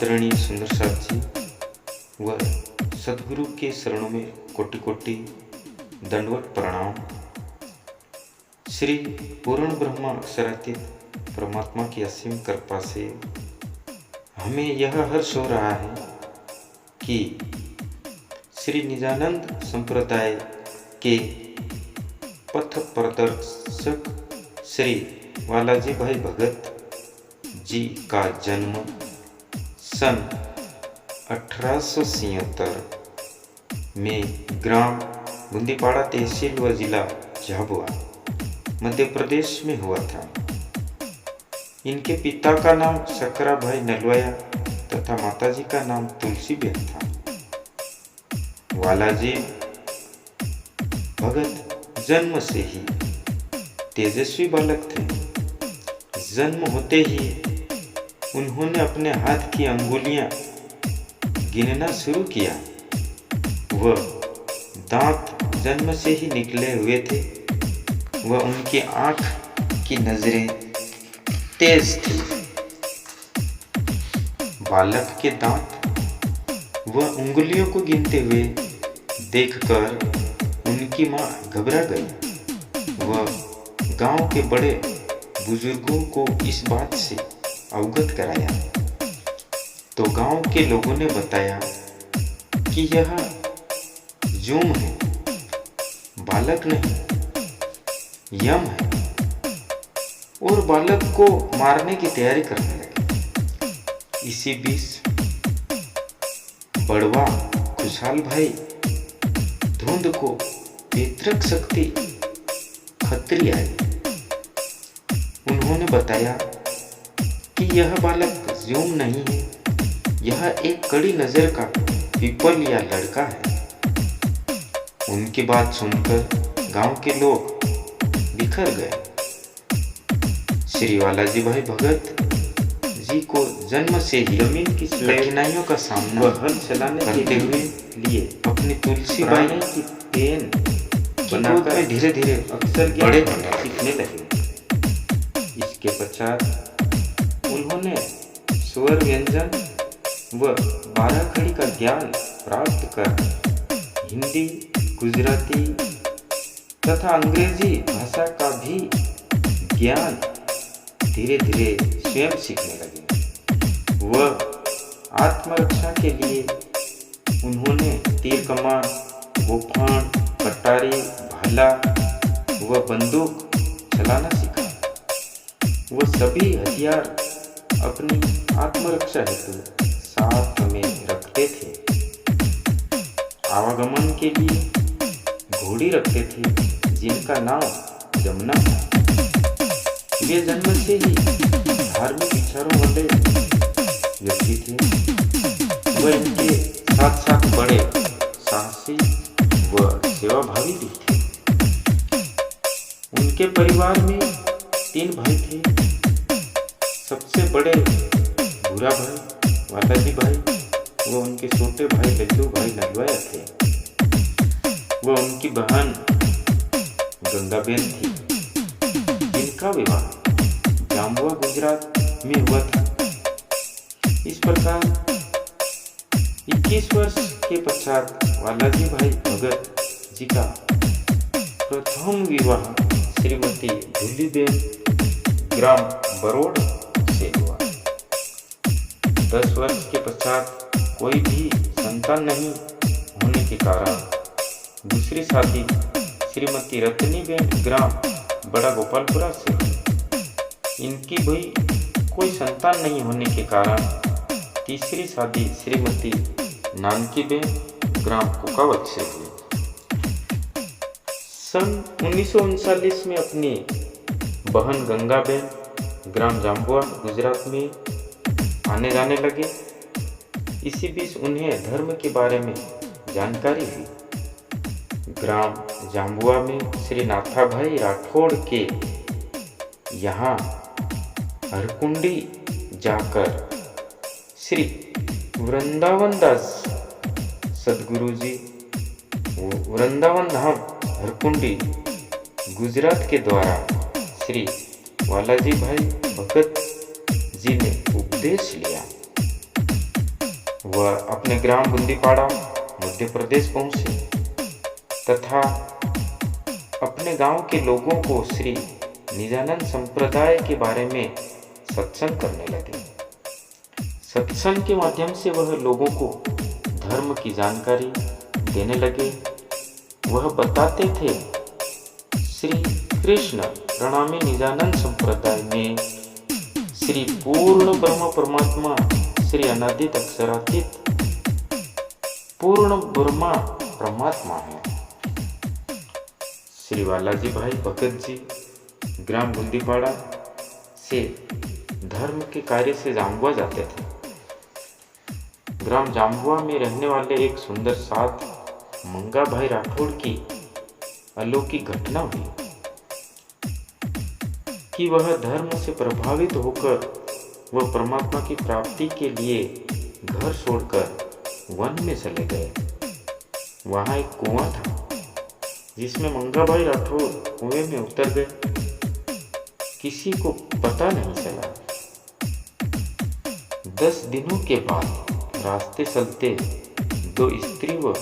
आदरणीय सुंदर साथ जी व सदगुरु के शरणों में कोटि कोटि दंडवत प्रणाम। श्री पूर्ण ब्रह्मा अक्षरातीत परमात्मा की असीम कृपा से हमें यह हर्ष हो रहा है कि श्री निजानंद संप्रदाय के पथ प्रदर्शक श्री वालाजी भाई भगत जी का जन्म सन 1877 में ग्राम बूंदीपाड़ा तहसील व जिला झाबुआ मध्य प्रदेश में हुआ था। इनके पिता का नाम सकरा भाई नलवया तथा माताजी का नाम तुलसीबेन था। वालाजी भगत जन्म से ही तेजस्वी बालक थे। जन्म होते ही उन्होंने अपने हाथ की अंगुलियां गिनना शुरू किया। वह दांत जन्म से ही निकले हुए थे व उनकी आंख की नजरें तेज थी। बालक के दांत व उंगलियों को गिनते हुए देखकर उनकी मां घबरा गई। वह गांव के बड़े बुजुर्गों को इस बात से अवगत कराया तो गांव के लोगों ने बताया कि यह जूम है, बालक नहीं यम है, और बालक को मारने की तैयारी करने लगे। इसी बीच बड़वा खुशहाल भाई धुंध को पैतृक शक्ति खतरी आई। उन्होंने बताया कि यह बालक ज्यूम नहीं है, यह एक कड़ी नजर का पीपल या लड़का है। उनकी बात सुनकर गांव के लोग बिखर गए। श्री वालाजी भाई भगत जी को जन्म से ही जमीन की कठिनाइयों का सामना हल चलाने करते हुए लिए अपनी तुलसी बाई की पेन बनाकर धीरे धीरे अक्सर बड़े सीखने लगे। इसके पश्चात उन्होंने स्वर व्यंजन व 12 खड़ी का ज्ञान प्राप्त कर हिंदी, गुजराती तथा अंग्रेजी भाषा का भी ज्ञान धीरे धीरे स्वयं सीखने लगे। वह आत्मरक्षा के लिए उन्होंने तीर कमान, गोफान, कटारी, भाला व बंदूक चलाना सीखा। वह सभी हथियार अपनी आत्मरक्षा हेतु साथ में रखते थे। आवागमन के लिए घोड़ी रखते थे जिनका नाम जमुना था। वे जन्म से ही धार्मिक विचारों वाले व्यक्ति थे। वह इनके साथ साथ बड़े साहसी व सेवाभावी भी थे। उनके परिवार में 3 भाई थे। सबसे बड़े भूरा भाई वालाजी भाई व उनके छोटे भाई लल्लू भाई नलवया थे। वह उनकी बहन गंगाबेन थी जिनका विवाह जांबुआ गुजरात में हुआ था। इस प्रकार 21 वर्ष के पश्चात वालाजी भाई भगत जी का प्रथम विवाह श्रीमती धूलीबेन ग्राम बरोड़ से हुआ। 10 वर्ष के पश्चात कोई भी संतान नहीं होने के कारण दूसरी शादी श्रीमती रत्नीबेन ग्राम बड़ा गोपालपुरा से हुई। इनकी भी कोई संतान नहीं होने के कारण तीसरी शादी श्रीमती नानकीबेन ग्राम कुकावत से हुई। सन 1939 में अपनी बहन गंगाबेन ग्राम जांबुआ गुजरात में आने जाने लगे। इसी बीच उन्हें धर्म के बारे में जानकारी हुई। ग्राम जांबुआ में श्री नाथाभाई राठौड़ के यहाँ हरकुंडी जाकर श्री वृंदावन दास सदगुरु जी वृंदावन धाम हरकुंडी गुजरात के द्वारा श्री वालाजी भाई भगत जी ने उपदेश लिया। वह अपने ग्राम बुंदीपाड़ा मध्य प्रदेश पहुंचे तथा अपने गांव के लोगों को श्री निजानंद संप्रदाय के बारे में सत्संग करने लगे। सत्संग के माध्यम से वह लोगों को धर्म की जानकारी देने लगे। वह बताते थे श्री कृष्ण प्रणामी निजानंद संप्रदाय में श्री पूर्ण ब्रह्म परमात्मा श्री अनादित अक्षरातीत पूर्ण ब्रह्मा परमात्मा है। श्री बालाजी भाई भगत जी ग्राम बुंदीपाड़ा से धर्म के कार्य से जाम्बुआ जाते थे। ग्राम जाम्बुआ में रहने वाले एक सुंदर साथ मंगा भाई राठौड़ की अलौकिक घटना हुई कि वह धर्म से प्रभावित होकर वह परमात्मा की प्राप्ति के लिए घर छोड़कर वन में चले गए। वहां एक कुआं था जिसमें मंगा भाई राठौड़ कुएं में उतर गए। किसी को पता नहीं चला। 10 दिनों के बाद रास्ते चलते 2 स्त्री व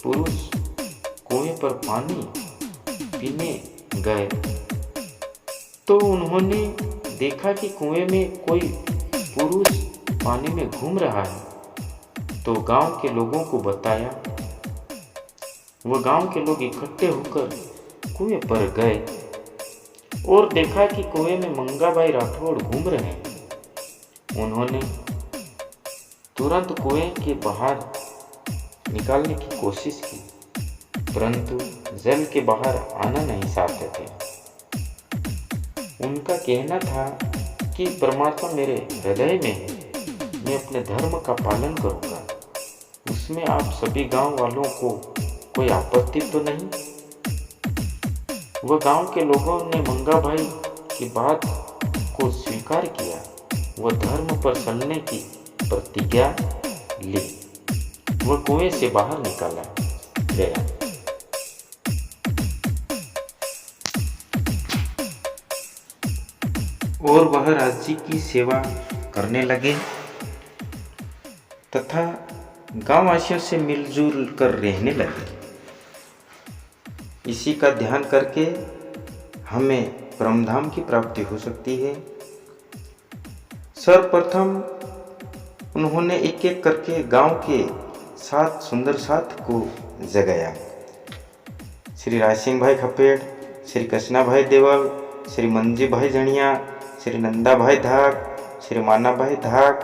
पुरुष कुएं पर पानी पीने गए तो उन्होंने देखा कि कुएं में कोई पुरुष पानी में घूम रहा है। तो गांव के लोगों को बताया। वह गांव के लोग इकट्ठे होकर कुएं पर गए और देखा कि कुएं में मंगा भाई राठौड़ घूम रहे हैं। उन्होंने तुरंत कुएं के बाहर निकालने की कोशिश की, परंतु जल के बाहर आना नहीं चाहते थे। उनका कहना था कि परमात्मा मेरे हृदय में है, मैं अपने धर्म का पालन करूंगा, उसमें आप सभी गांव वालों को कोई आपत्ति तो नहीं। वह गांव के लोगों ने मंगा भाई की बात को स्वीकार किया। वह धर्म पर चलने की प्रतिज्ञा ली। वह कुएं से बाहर निकाला गया। और वह राज्य की सेवा करने लगे तथा गांववासियों से मिलजुल कर रहने लगे। इसी का ध्यान करके हमें परमधाम की प्राप्ति हो सकती है। सर्वप्रथम उन्होंने एक एक करके गांव के 7 सुंदर साथ को जगाया। श्री राज सिंह भाई खपेड़, श्री कृष्णा भाई देवल, श्री मंजी भाई जणिया, श्री नंदा भाई धाक, श्री माना भाई धाक,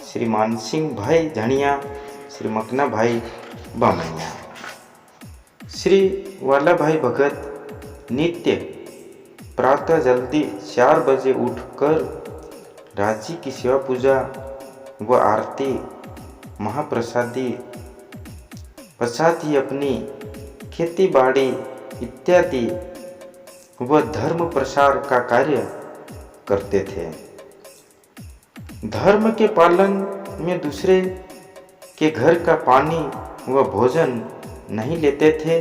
श्री मानसिंह भाई झणिया, श्री मकना भाई बामनिया। श्री वाला भाई भगत नित्य प्रातः जल्दी 4 बजे उठकर राज्य की सेवा पूजा व आरती महाप्रसादी पश्चात ही अपनी खेती बाड़ी इत्यादि व धर्म प्रसार का कार्य करते थे। धर्म के पालन में दूसरे के घर का पानी व भोजन नहीं लेते थे।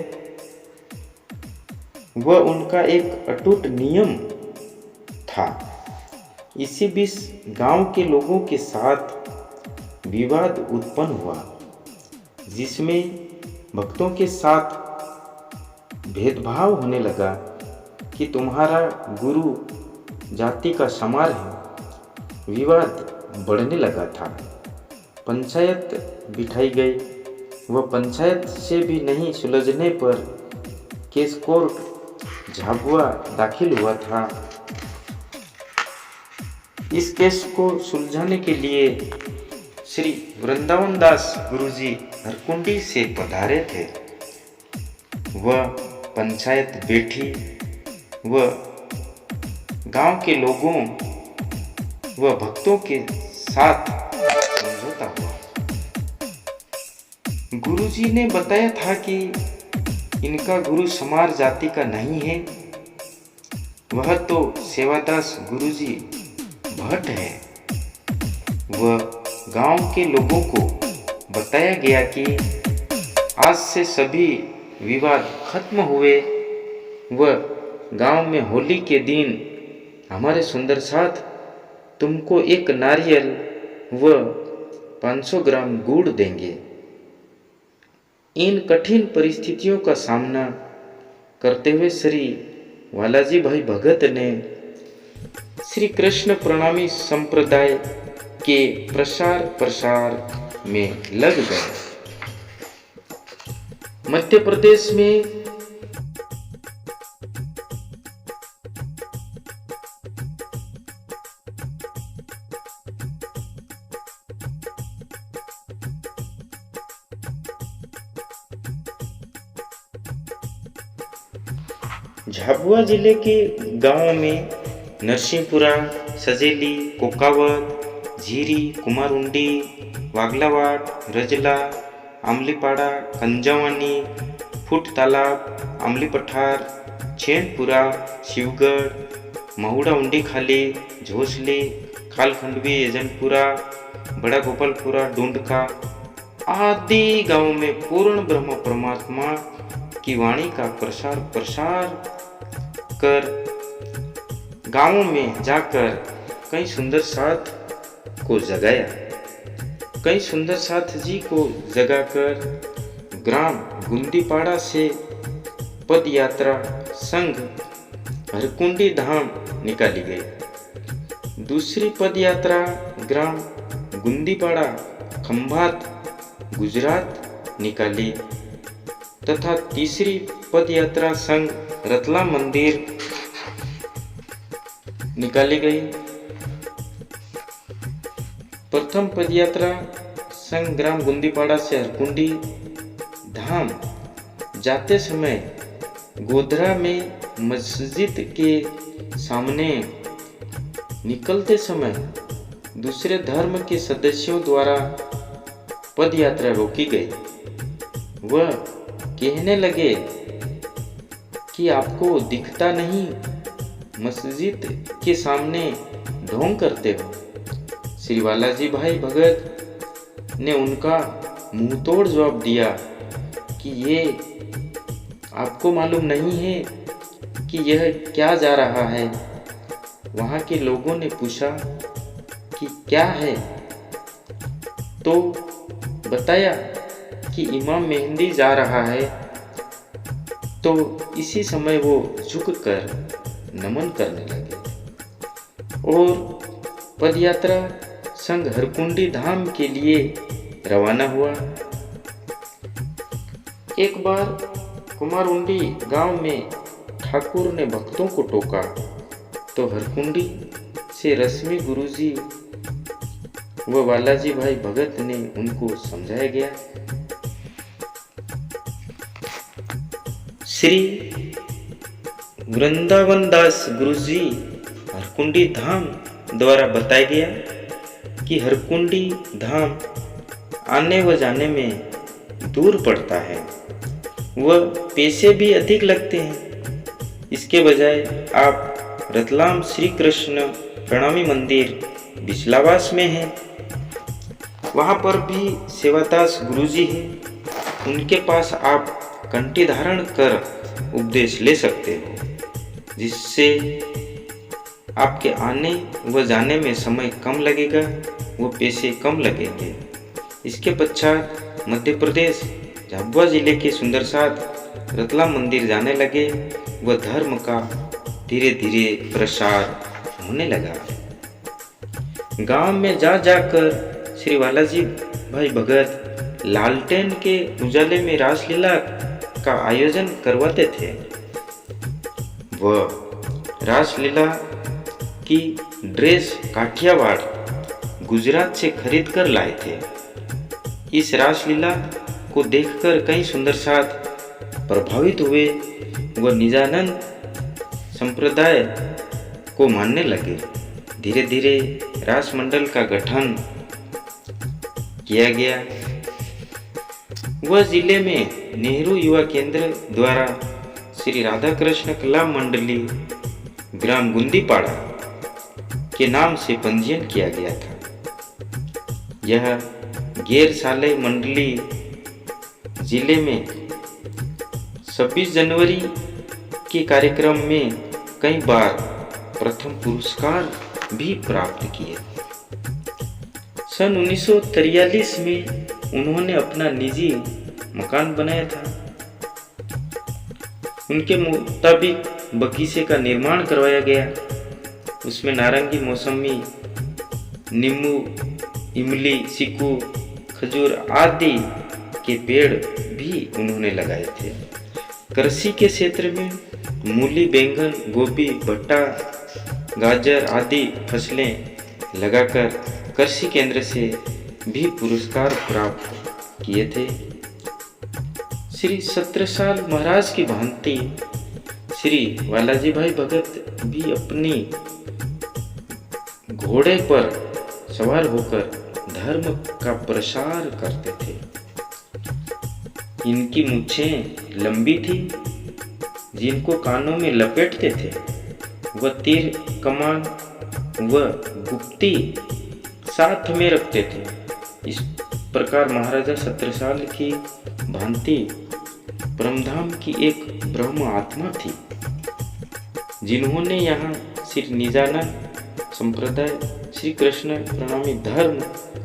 वह उनका एक अटूट नियम था। इसी बीच गांव के लोगों के साथ विवाद उत्पन्न हुआ, जिसमें भक्तों के साथ भेदभाव होने लगा कि तुम्हारा गुरु जाति का समार है। विवाद बढ़ने लगा था। पंचायत बिठाई गई। वह पंचायत से भी नहीं सुलझने पर केस कोर्ट झाबुआ दाखिल हुआ था। इस केस को सुलझाने के लिए श्री वृंदावन दास गुरुजी हरकुंडी से पधारे थे। वह पंचायत बैठी व गांव के लोगों व भक्तों के साथ समझौता हुआ। गुरुजी ने बताया था कि इनका गुरु समार जाति का नहीं है। वह तो सेवादास गुरुजी भट्ट है। वह गांव के लोगों को बताया गया कि आज से सभी विवाद खत्म हुए। वह गांव में होली के दिन हमारे सुंदर साथ तुमको एक नारियल व 500 ग्राम गुड़ देंगे। इन कठिन परिस्थितियों का सामना करते हुए श्री वालाजी भाई भगत ने श्री कृष्ण प्रणामी संप्रदाय के प्रसार में लग गए। मध्य प्रदेश में झाबुआ जिले के गांवों में नरसिंहपुरा, सजेली, कोकावत, झीरी, कुमारुंडी, वागलावाट, रजला, आमलीपाड़ा, कंजावानी, फुट तालाब, आमली पठार, छेनपुरा, शिवगढ़, महुड़ा उंडी खाली, झोसली, खालखंडवी, एजनपुरा, बड़ा गोपालपुरा, डूंडका आदि गांवों में पूर्ण ब्रह्म परमात्मा की वाणी का प्रसार कर गांवों में जाकर कई सुंदर साथ को जगाया। कई सुंदर साथ जी को जगाकर ग्राम गुंदीपाड़ा से पद यात्रा संघ हरकुंडी धाम निकाली गई। दूसरी पद यात्रा ग्राम गुंदीपाड़ा खंभात गुजरात निकाली तथा तीसरी पद यात्रा संघ रतलाम मंदिर निकाली गई। प्रथम पदयात्रा संघ ग्राम गुंदीपाड़ा से हरकुंडी धाम जाते समय गोधरा में मस्जिद के सामने निकलते समय दूसरे धर्म के सदस्यों द्वारा पदयात्रा रोकी गई। वह कहने लगे कि आपको दिखता नहीं, मस्जिद के सामने ढोंग करते हो। श्री वालाजी भाई भगत ने उनका मुंह तोड़ जवाब दिया कि ये आपको मालूम नहीं है कि यह क्या जा रहा है। वहाँ के लोगों ने पूछा कि क्या है, तो बताया कि इमाम मेहंदी जा रहा है। तो इसी समय वो झुककर नमन करने लगे और पदयात्रा संघ हरकुंडी धाम के लिए रवाना हुआ। एक बार कुमारुंडी गांव में ठाकुर ने भक्तों को टोका तो हरकुंडी से रश्मि गुरुजी व वालाजी भाई भगत ने उनको समझाया गया। श्री वृंदावन दास गुरुजी हरकुंडी धाम द्वारा बताया गया कि हरकुंडी धाम आने व जाने में दूर पड़ता है, वह पैसे भी अधिक लगते हैं। इसके बजाय आप रतलाम श्री कृष्ण प्रणामी मंदिर बिचलावास में है, वहाँ पर भी सेवादास गुरुजी है, उनके पास आप कंठी धारण कर उपदेश ले सकते हो, जिससे आपके आने व जाने में समय कम लगेगा, वो पैसे कम लगेंगे। इसके पश्चात मध्य प्रदेश झाबुआ जिले के सुंदरसाद रतलाम मंदिर जाने लगे व धर्म का धीरे धीरे प्रसार होने लगा। गांव में जा जाकर श्री वालाजी भाई भगत लालटेन के उजाले में रासलीला का आयोजन करवाते थे। वह रासलीला की ड्रेस काठियावाड़ गुजरात से खरीद कर लाए थे। इस रासलीला को देखकर कई सुंदर साथ प्रभावित हुए व निजानंद संप्रदाय को मानने लगे। धीरे धीरे रास मंडल का गठन किया गया। वह जिले में नेहरू युवा केंद्र द्वारा श्री राधा कृष्ण कला मंडली ग्राम गुंदीपाड़ा के नाम से पंजीयन किया गया था। यह गैर साले मंडली जिले में 26 जनवरी के कार्यक्रम में कई बार प्रथम पुरस्कार भी प्राप्त किए। सन 1943 में उन्होंने अपना निजी मकान बनाया था। उनके मुताबिक बगीचे का निर्माण करवाया गया। उसमें नारंगी, मौसमी, नींबू, इमली, चीकू, खजूर आदि के पेड़ भी उन्होंने लगाए थे। कृषि के क्षेत्र में मूली, बैंगन, गोभी, भट्टा, गाजर आदि फसलें लगाकर कृषि केंद्र से भी पुरस्कार प्राप्त किए थे। श्री छत्रसाल महाराज की भांति श्री वालाजी भाई भगत भी अपनी घोड़े पर सवार होकर धर्म का प्रसार करते थे। इनकी मूछें लंबी थी, जिनको कानों में लपेटते थे। वह तीर कमान व गुप्ती साथ में रखते थे। इस प्रकार महाराजा छत्रसाल की भांति परमधाम की एक ब्रह्म आत्मा थी, जिन्होंने यहाँ श्री निजानंद संप्रदाय श्री कृष्ण प्रणामी धर्म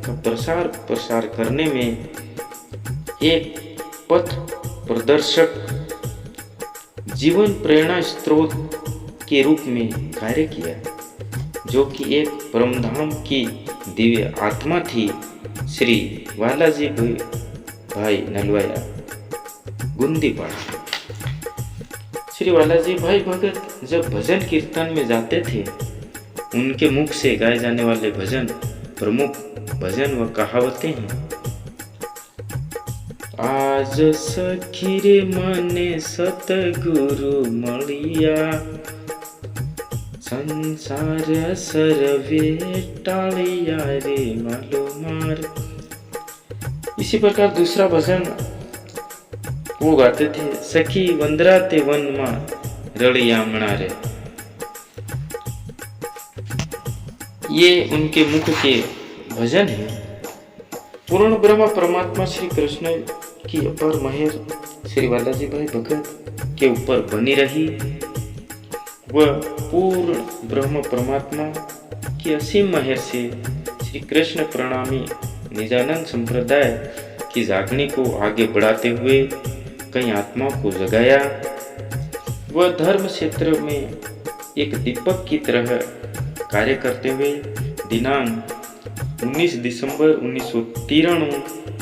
का प्रसार करने में एक पथ प्रदर्शक, जीवन प्रेरणा स्रोत के रूप में कार्य किया, जो कि एक परमधाम की दिव्य आत्मा थी। श्री वालाजी भाई नलवाया, गुंदीपाड़ा। श्री वालाजी भाई भगत जब भजन कीर्तन में जाते थे, उनके मुख से गाए जाने वाले भजन प्रमुख भजन व कहावतें हैं। आज सखी रे मने सतगुरु मलिया, संसार सरवे टालिया रे मालो मार। इसी प्रकार दूसरा भजन वो गाते थे, सखी वंदराते वन मा रड़िया मणारे। ये उनके मुख के भजन हैं। पूर्ण ब्रह्म परमात्मा श्री कृष्ण की अपार महर श्री वालाजी भाई भगत के ऊपर बनी रही। वह पूर्ण ब्रह्म परमात्मा की असीम महर से श्री कृष्ण प्रणामी निजानंद संप्रदाय की जागनी को आगे बढ़ाते हुए कई आत्माओं को जगाया। वह धर्म क्षेत्र में एक दीपक की तरह कार्य करते हुए दिनांक 19 दिसंबर 1993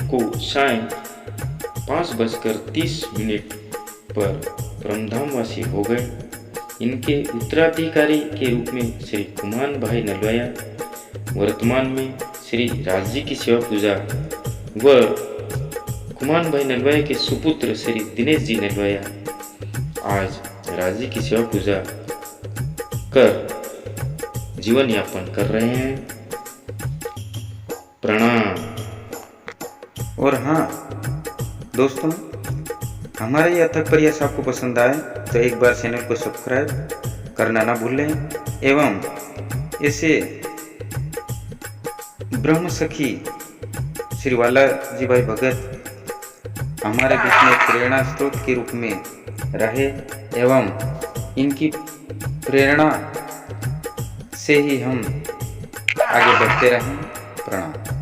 को सायं 5:30 पर परमधामवासी हो गए। इनके उत्तराधिकारी के रूप में श्री कुमान भाई नलवाया, वर्तमान में श्री राजी की सेवा पूजा व कुमान भाई नलवाया के सुपुत्र श्री दिनेश जी नलवाया आज राजी की सेवा पूजा कर जीवन यापन कर रहे हैं। प्रणाम। और हाँ दोस्तों, हमारा ये अथक प्रयास आपको पसंद आए तो एक बार चैनल को सब्सक्राइब करना ना भूलें एवं ऐसे ब्रह्म सखी श्री वालाजी भाई भगत हमारे बीच में एक प्रेरणा स्रोत के रूप में रहे एवं इनकी प्रेरणा से ही हम आगे बढ़ते रहें। प्रणाम।